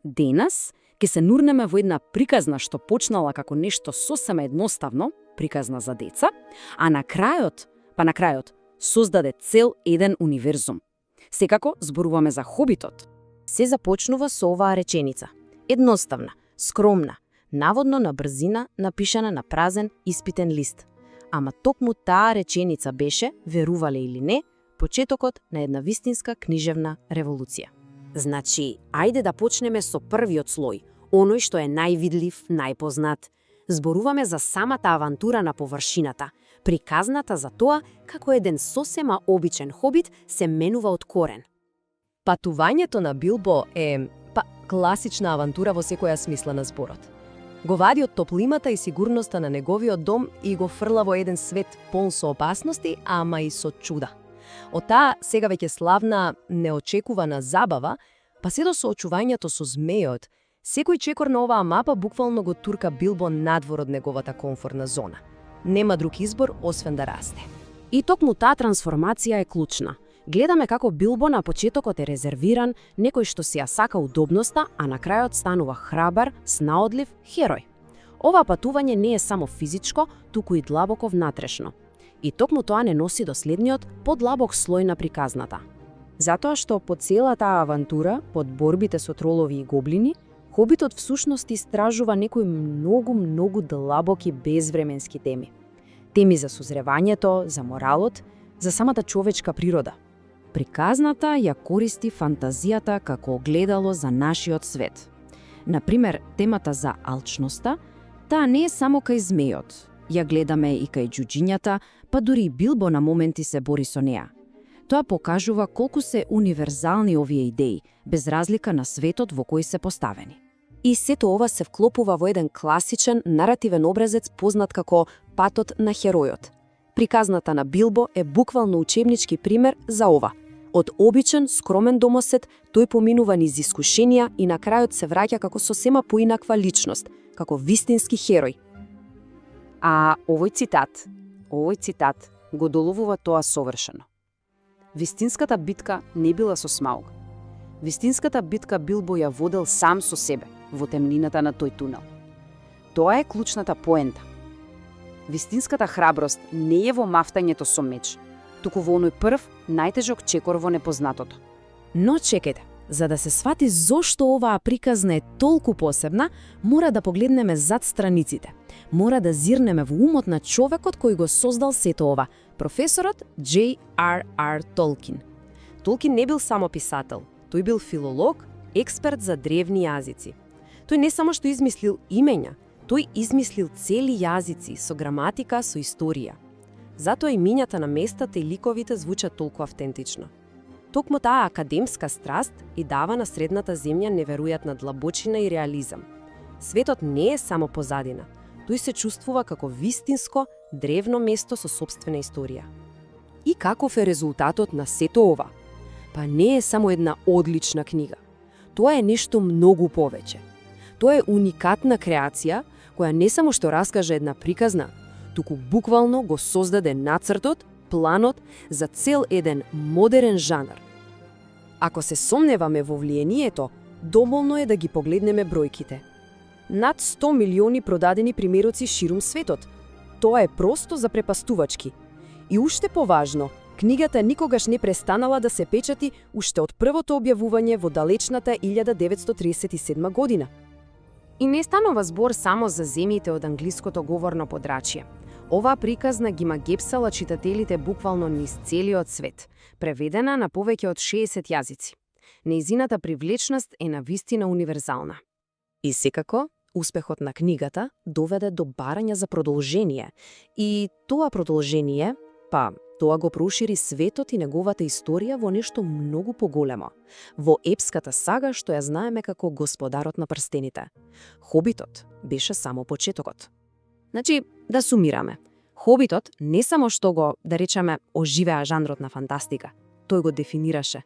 денес ќе се нурнеме во една приказна што почнала како нешто сосема едноставно, приказна за деца, а на крајот создаде цел еден универзум. Секако зборуваме за Хобитот. Се започнува со оваа реченица. Едноставна, скромна, наводно на брзина напишана на празен испитен лист. Ама токму таа реченица беше, верувале или не, почетокот на една вистинска книжевна револуција. Значи, ајде да почнеме со првиот слој, оној што е највидлив, најпознат. Зборуваме за самата авантура на површината, приказната за тоа како еден сосема обичен хобит се менува од корен. Патувањето на Билбо е класична авантура во секоја смисла на зборот. Го вади од топлимата и сигурноста на неговиот дом и го фрла во еден свет полн со опасности, ама и со чуда. Од таа сега веќе славна, неочекувана забава, па се до соочувањето со змејот, секој чекор на оваа мапа буквално го турка Билбо надвор од неговата комфортна зона. Нема друг избор освен да расте. И токму таа трансформација е клучна. Гледаме како Билбо на почетокот е резервиран, некој што си ја сака удобноста, а на крајот станува храбар, снаодлив херој. Ова патување не е само физичко, туку и длабоко внатрешно. И токму тоа не носи до следниот, подлабок слој на приказната. Затоа што по целата авантура, под борбите со тролови и гоблини, Хобитот всушност истражува некои многу длабоки безвременски теми. Теми за созревањето, за моралот, за самата човечка природа. Приказната ја користи фантазијата како огледало за нашиот свет. Например, темата за алчноста, таа не е само кај змејот. Ја гледаме и кај џуџињата, па дури и Билбо на моменти се бори со неа. Тоа покажува колку се универзални овие идеи, без разлика на светот во кој се поставени. И сето ова се вклопува во еден класичен наративен образец познат како патот на херојот. Приказната на Билбо е буквално учебнички пример за ова. Од обичен, скромен домосет, тој поминува низ искушенија и на крајот се враќа како сосема поинаква личност, како вистински херој. А овој цитат го доловува тоа совршено. Вистинската битка не била со Смауг. Вистинската битка Билбо ја водел сам со себе, во темнината на тој тунел. Тоа е клучната поента. Вистинската храброст не е во мафтањето со меч, туку во оној прв, најтежок чекор во непознатото. Но чекајте, за да се свати зошто оваа приказна е толку посебна, мора да погледнеме зад страниците. Мора да зирнеме во умот на човекот кој го создал сето ова, професорот J.R.R. Толкин. Толкин не бил само писател, тој бил филолог, експерт за древни јазици. Тој не само што измислил имења, тој измислил цели јазици со граматика, со историја. Затоа имињата на местата и ликовите звучат толку автентично. Токму таа академска страст и дава на средната земја неверојатна длабочина и реализам. Светот не е само позадина, тој се чувствува како вистинско, древно место со сопствена историја. И каков е резултатот на сето ова? Па не е само една одлична книга. Тоа е нешто многу повеќе. Тоа е уникатна креација, која не само што раскаже една приказна, туку буквално го создаде нацртот, планот за цел еден модерен жанр. Ако се сомневаме во влијанието, доволно е да ги погледнеме бројките. Над 100 милиони продадени примероци ширум светот. Тоа е просто запрепастувачки. И уште поважно, книгата никогаш не престанала да се печати уште од првото објавување во далечната 1937 година. И не станува збор само за земјите од англиското говорно подрачје. Оваа приказна ги магепсала читателите буквално низ целиот свет, преведена на повеќе од 60 јазици. Нејзината привлечност е навистина универзална. И секако, успехот на книгата доведе до барање за продолжение. И тоа продолжение, тоа го прошири светот и неговата историја во нешто многу поголемо, во епската сага што ја знаеме како Господарот на прстените. Хобитот беше само почетокот. Значи, да сумираме. Хобитот не само што го, да речеме, оживеа жанрот на фантастика, тој го дефинираше.